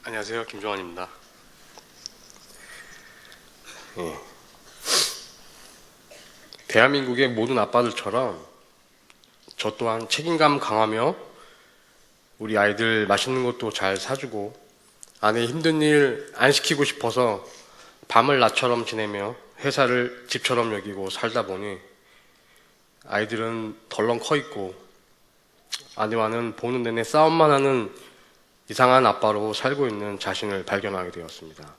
안녕하세요, 김종환입니다. 예. 대한민국의 모든 아빠들처럼 저 또한 책임감 강하며 우리 아이들 맛있는 것도 잘 사주고 아내 힘든 일 안 시키고 싶어서 밤을 낮처럼 지내며 회사를 집처럼 여기고 살다 보니 아이들은 덜렁 커 있고 아내와는 보는 내내 싸움만 하는 이상한 아빠로 살고 있는 자신을 발견하게 되었습니다.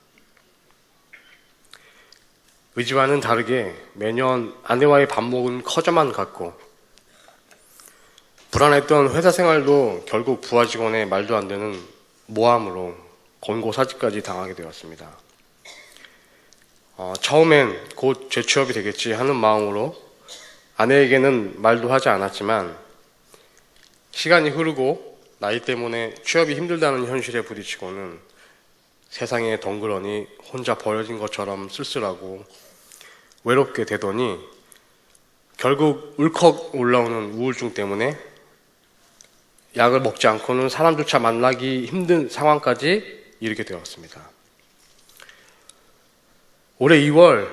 의지와는 다르게 매년 아내와의 밥먹은 커져만 갔고 불안했던 회사 생활도 결국 부하 직원의 말도 안 되는 모함으로 권고사직까지 당하게 되었습니다. 처음엔 곧 재취업이 되겠지 하는 마음으로 아내에게는 말도 하지 않았지만 시간이 흐르고 나이 때문에 취업이 힘들다는 현실에 부딪히고는 세상에 덩그러니 혼자 버려진 것처럼 쓸쓸하고 외롭게 되더니 결국 울컥 올라오는 우울증 때문에 약을 먹지 않고는 사람조차 만나기 힘든 상황까지 이르게 되었습니다. 올해 2월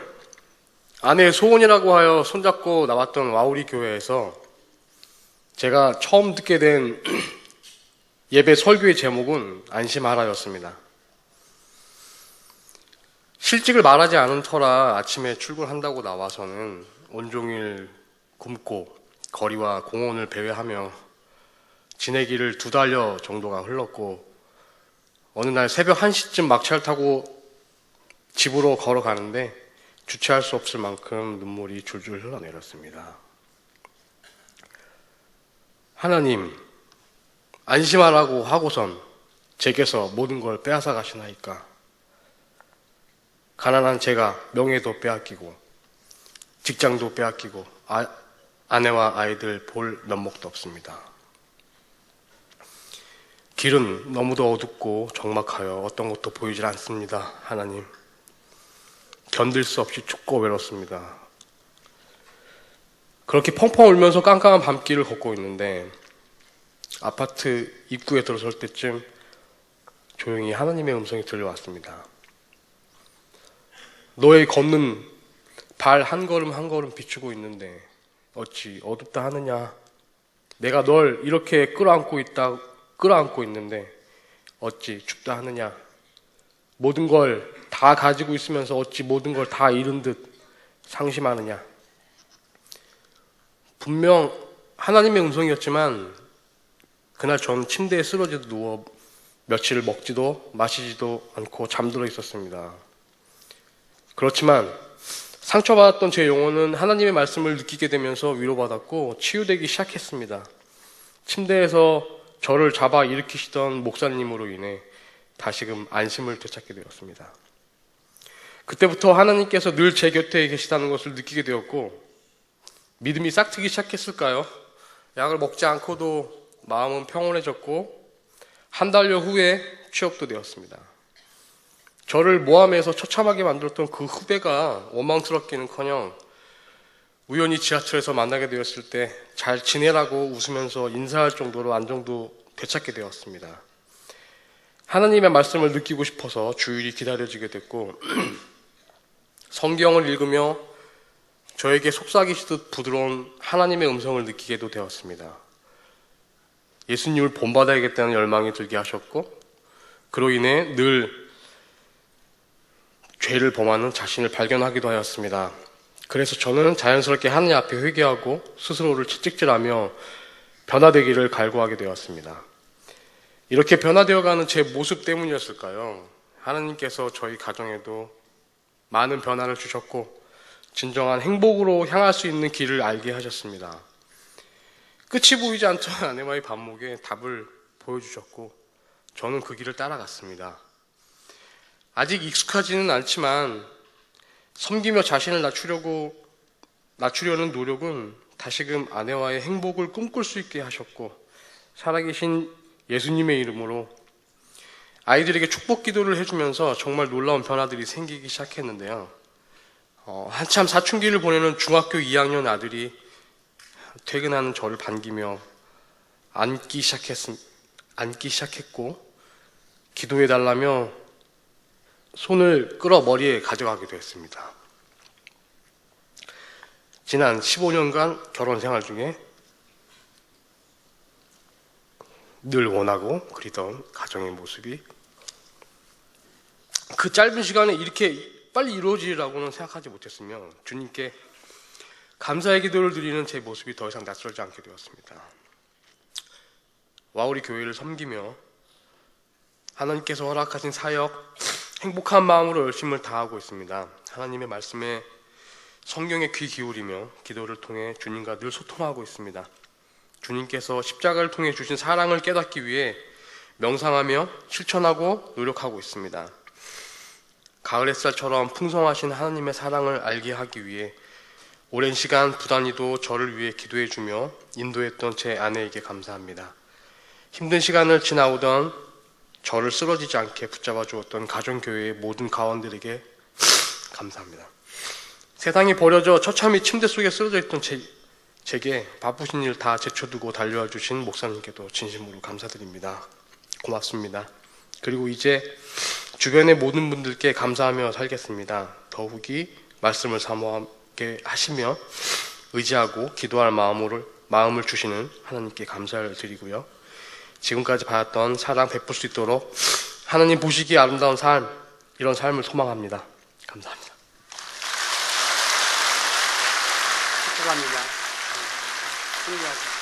아내의 소원이라고 하여 손잡고 나왔던 와우리 교회에서 제가 처음 듣게 된 예배 설교의 제목은 안심하라였습니다. 실직을 말하지 않은 터라 아침에 출근한다고 나와서는 온종일 굶고 거리와 공원을 배회하며 지내기를 2달여 정도가 흘렀고 어느 날 새벽 1시쯤 막차를 타고 집으로 걸어가는데 주체할 수 없을 만큼 눈물이 줄줄 흘러내렸습니다. 하나님, 안심하라고 하고선 제게서 모든 걸 빼앗아 가시나이까. 가난한 제가 명예도 빼앗기고 직장도 빼앗기고 아내와 아이들 볼 면목도 없습니다. 길은 너무도 어둡고 적막하여 어떤 것도 보이질 않습니다. 하나님, 견딜 수 없이 춥고 외롭습니다. 그렇게 펑펑 울면서 깜깜한 밤길을 걷고 있는데 아파트 입구에 들어설 때쯤 조용히 하나님의 음성이 들려왔습니다. 너의 걷는 발 한 걸음 한 걸음 비추고 있는데 어찌 어둡다 하느냐. 내가 널 이렇게 끌어안고 있는데 어찌 춥다 하느냐. 모든 걸 다 가지고 있으면서 어찌 모든 걸 다 잃은 듯 상심하느냐. 분명 하나님의 음성이었지만 그날 저는 침대에 쓰러져 누워 며칠을 먹지도 마시지도 않고 잠들어 있었습니다. 그렇지만 상처받았던 제 영혼은 하나님의 말씀을 느끼게 되면서 위로받았고 치유되기 시작했습니다. 침대에서 저를 잡아 일으키시던 목사님으로 인해 다시금 안심을 되찾게 되었습니다. 그때부터 하나님께서 늘 제 곁에 계시다는 것을 느끼게 되었고 믿음이 싹트기 시작했을까요? 약을 먹지 않고도 마음은 평온해졌고 한 달여 후에 취업도 되었습니다. 저를 모함해서 처참하게 만들었던 그 후배가 원망스럽기는커녕 우연히 지하철에서 만나게 되었을 때 잘 지내라고 웃으면서 인사할 정도로 안정도 되찾게 되었습니다. 하나님의 말씀을 느끼고 싶어서 주일이 기다려지게 됐고 성경을 읽으며 저에게 속삭이시듯 부드러운 하나님의 음성을 느끼게도 되었습니다. 예수님을 본받아야겠다는 열망이 들게 하셨고 그로 인해 늘 죄를 범하는 자신을 발견하기도 하였습니다. 그래서 저는 자연스럽게 하나님 앞에 회개하고 스스로를 채찍질하며 변화되기를 갈구하게 되었습니다. 이렇게 변화되어가는 제 모습 때문이었을까요? 하나님께서 저희 가정에도 많은 변화를 주셨고 진정한 행복으로 향할 수 있는 길을 알게 하셨습니다. 끝이 보이지 않던 아내와의 반목에 답을 보여주셨고 저는 그 길을 따라갔습니다. 아직 익숙하지는 않지만 섬기며 자신을 낮추려는 노력은 다시금 아내와의 행복을 꿈꿀 수 있게 하셨고 살아계신 예수님의 이름으로 아이들에게 축복 기도를 해주면서 정말 놀라운 변화들이 생기기 시작했는데요. 한참 사춘기를 보내는 중학교 2학년 아들이 퇴근하는 저를 반기며 앉기 시작했고 기도해달라며 손을 끌어 머리에 가져가기도 했습니다. 지난 15년간 결혼 생활 중에 늘 원하고 그리던 가정의 모습이 그 짧은 시간에 이렇게 빨리 이루어지리라고는 생각하지 못했으며 주님께 감사의 기도를 드리는 제 모습이 더 이상 낯설지 않게 되었습니다. 와우리 교회를 섬기며 하나님께서 허락하신 사역, 행복한 마음으로 열심을 다하고 있습니다. 하나님의 말씀에 성경에 귀 기울이며 기도를 통해 주님과 늘 소통하고 있습니다. 주님께서 십자가를 통해 주신 사랑을 깨닫기 위해 명상하며 실천하고 노력하고 있습니다. 가을 햇살처럼 풍성하신 하나님의 사랑을 알게 하기 위해 오랜 시간 부단히도 저를 위해 기도해주며 인도했던 제 아내에게 감사합니다. 힘든 시간을 지나오던 저를 쓰러지지 않게 붙잡아 주었던 가정교회의 모든 가원들에게 감사합니다. 세상에 버려져 처참히 침대 속에 쓰러져 있던 제게 바쁘신 일 다 제쳐두고 달려와 주신 목사님께도 진심으로 감사드립니다. 고맙습니다. 그리고 이제 주변의 모든 분들께 감사하며 살겠습니다. 더욱이 말씀을 사모하게 하시며 의지하고 기도할 마음을 주시는 하나님께 감사를 드리고요. 지금까지 받았던 사랑 베풀 수 있도록 하나님 보시기에 아름다운 삶, 이런 삶을 소망합니다. 감사합니다. 축복합니다. 승리하십시오.